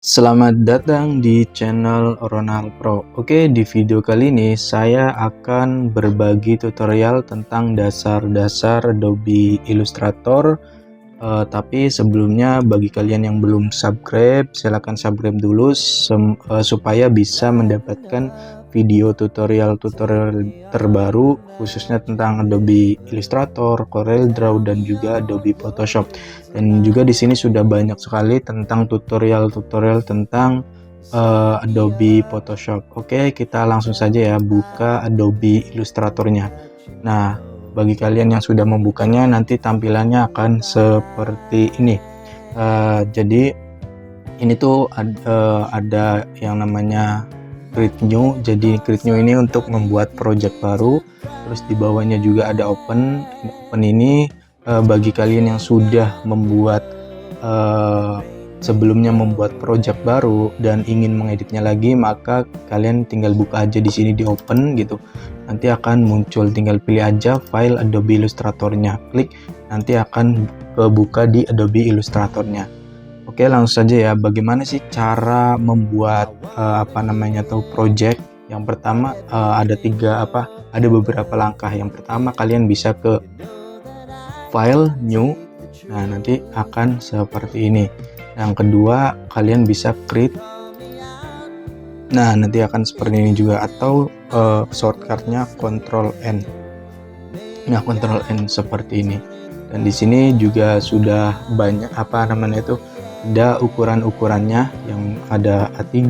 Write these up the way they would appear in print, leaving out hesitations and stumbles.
Selamat datang di channel Ronald Pro. Oke, di video kali ini saya akan berbagi tutorial tentang dasar-dasar Adobe Illustrator. Tapi sebelumnya bagi kalian yang belum subscribe, silahkan subscribe dulu supaya bisa mendapatkan video tutorial-tutorial terbaru khususnya tentang Adobe Illustrator, CorelDRAW dan juga Adobe Photoshop. Dan juga di sini sudah banyak sekali tentang tutorial-tutorial tentang Adobe Photoshop. Oke, kita langsung saja ya buka Adobe Illustratornya. Nah, bagi kalian yang sudah membukanya, nanti tampilannya akan seperti ini. Jadi ini tuh ada yang namanya create new. Jadi create new ini untuk membuat project baru. Terus di bawahnya juga ada open. Open ini bagi kalian yang sudah membuat sebelumnya membuat project baru dan ingin mengeditnya lagi, maka kalian tinggal buka aja di sini di open gitu. Nanti akan muncul, tinggal pilih aja file Adobe Illustratornya, klik, nanti akan kebuka di Adobe Illustratornya. Oke, langsung saja ya. Bagaimana sih cara membuat project? Yang pertama ada beberapa langkah. Yang pertama kalian bisa ke file new. Nah, nanti akan seperti ini. Yang kedua kalian bisa create. Nah, nanti akan seperti ini juga, atau shortcutnya Ctrl N. Nah, Ctrl N seperti ini. Dan di sini juga sudah banyak ada ukuran-ukurannya, yang ada A3,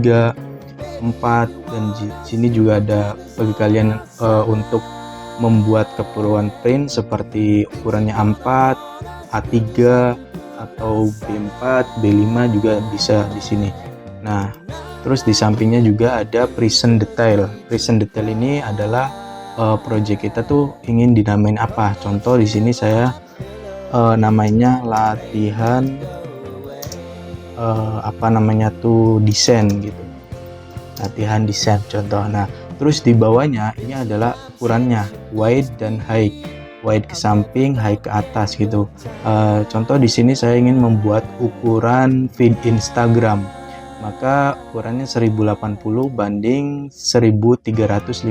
4, dan di sini juga ada bagi kalian untuk membuat keperluan print seperti ukurannya A4, A3 atau B4, B5 juga bisa di sini. Nah, terus di sampingnya juga ada present detail. Present detail ini adalah project kita tuh ingin dinamain apa. Contoh di sini saya namanya latihan desain gitu. Latihan desain contoh. Nah, terus di bawahnya ini adalah ukurannya wide dan height. Wide ke samping, high ke atas gitu. Contoh di sini saya ingin membuat ukuran feed Instagram, maka ukurannya 1080 banding 1350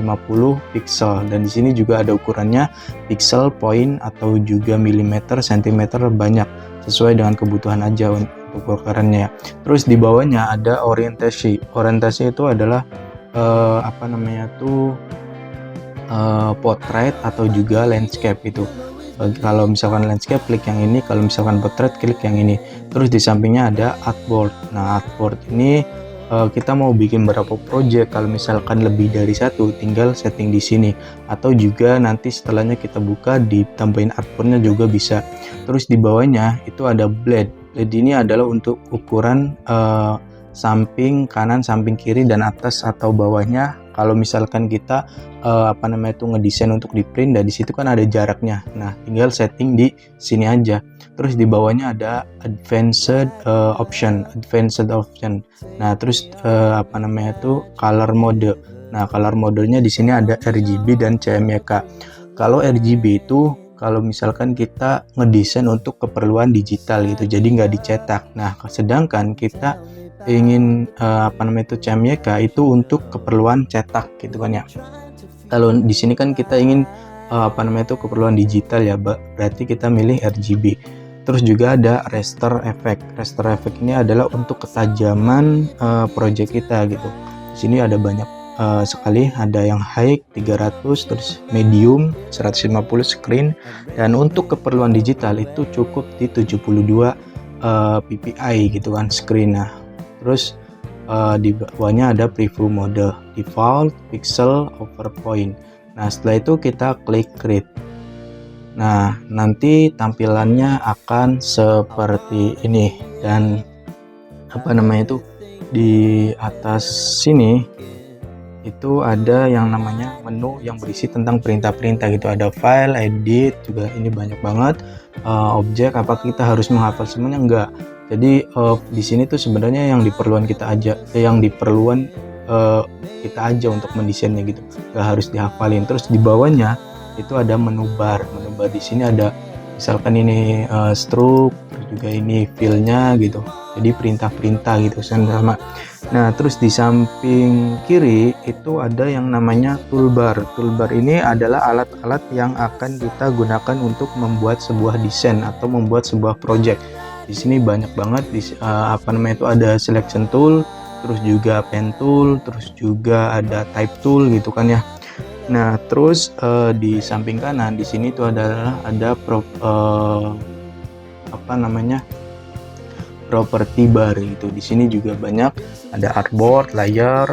pixel, dan di sini juga ada ukurannya pixel, point atau juga milimeter, sentimeter, banyak sesuai dengan kebutuhan aja untuk ukurannya. Terus di bawahnya ada orientasi. Orientasi itu adalah portrait atau juga landscape itu. Kalau misalkan landscape klik yang ini, kalau misalkan portrait klik yang ini. Terus di sampingnya ada artboard. Nah, artboard ini kita mau bikin berapa project, kalau misalkan lebih dari satu tinggal setting di sini, atau juga nanti setelahnya kita buka ditambahin artboardnya juga bisa. Terus di bawahnya itu ada blade. Blade ini adalah untuk ukuran samping kanan, samping kiri, dan atas atau bawahnya. Kalau misalkan kita ngedesain untuk di print, dan di situ kan ada jaraknya. Nah, tinggal setting di sini aja. Terus di bawahnya ada advanced option. Nah, terus color mode. Nah, color modenya di sini ada RGB dan CMYK. Kalau RGB itu kalau misalkan kita ngedesain untuk keperluan digital gitu, jadi nggak dicetak. Nah, sedangkan kita ingin CMYK itu untuk keperluan cetak gitu kan ya. Kalau di sini kan kita ingin keperluan digital ya, berarti kita milih RGB. Terus juga ada raster effect. Raster effect ini adalah untuk ketajaman project kita gitu. Di sini ada banyak sekali, ada yang high 300, terus medium 150, screen, dan untuk keperluan digital itu cukup di 72 ppi gitu kan screen. Nah, terus di bawahnya ada preview mode, default, pixel, overpoint. Nah, setelah itu kita klik create. Nah, nanti tampilannya akan seperti ini. Dan di atas sini itu ada yang namanya menu yang berisi tentang perintah-perintah gitu. Ada file, edit, juga ini banyak banget. Objek, apakah kita harus menghafal semuanya? Enggak. Jadi di sini tuh sebenarnya yang diperluan kita aja, kita aja untuk mendesainnya gitu, nggak harus dihafalin. Terus di bawahnya itu ada menu bar. Menu bar di sini ada misalkan ini stroke, juga ini filenya gitu, jadi perintah-perintah gitu sama. Nah, terus di samping kiri itu ada yang namanya toolbar. Toolbar ini adalah alat-alat yang akan kita gunakan untuk membuat sebuah desain atau membuat sebuah project. Di sini banyak banget itu ada selection tool, terus juga pen tool, terus juga ada type tool gitu kan ya. Nah, terus di samping kanan di sini tuh adalah ada property bar gitu. Di sini juga banyak, ada artboard, layer,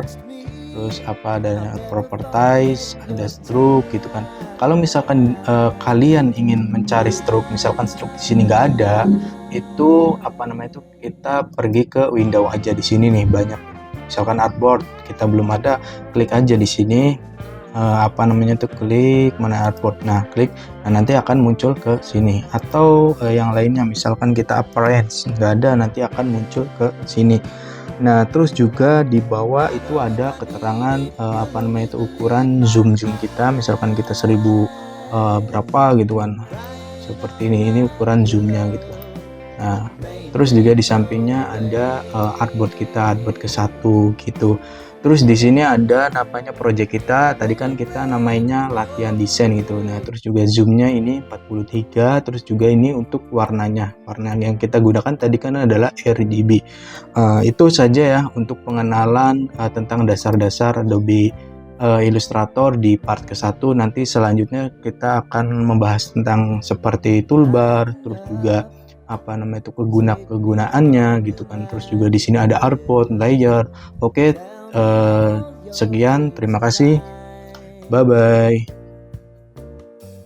terus ada properties, ada stroke gitu kan. Kalau misalkan kalian ingin mencari stroke, misalkan stroke di sini nggak ada, itu kita pergi ke window aja. Di sini nih banyak. Misalkan artboard kita belum ada, klik aja di sini. Klik mana artboard, nah klik, nah nanti akan muncul ke sini. Atau yang lainnya misalkan kita appearance nggak ada, nanti akan muncul ke sini. Nah, terus juga di bawah itu ada keterangan ukuran zoom kita, misalkan kita 1000 berapa gitu kan, seperti ini ukuran zoomnya gitu. Nah, terus juga di sampingnya ada artboard artboard ke-1 gitu. Terus di sini ada namanya project kita, tadi kan kita namanya latihan desain gitu. Nah, terus juga zoomnya ini 43, terus juga ini untuk warna yang kita gunakan tadi kan adalah RGB. Itu saja ya untuk pengenalan tentang dasar-dasar Adobe Illustrator di part ke-1. Nanti selanjutnya kita akan membahas tentang seperti toolbar, terus juga kegunaannya gitu kan. Terus juga di sini ada artboard, layer. Oke, sekian, terima kasih, bye bye.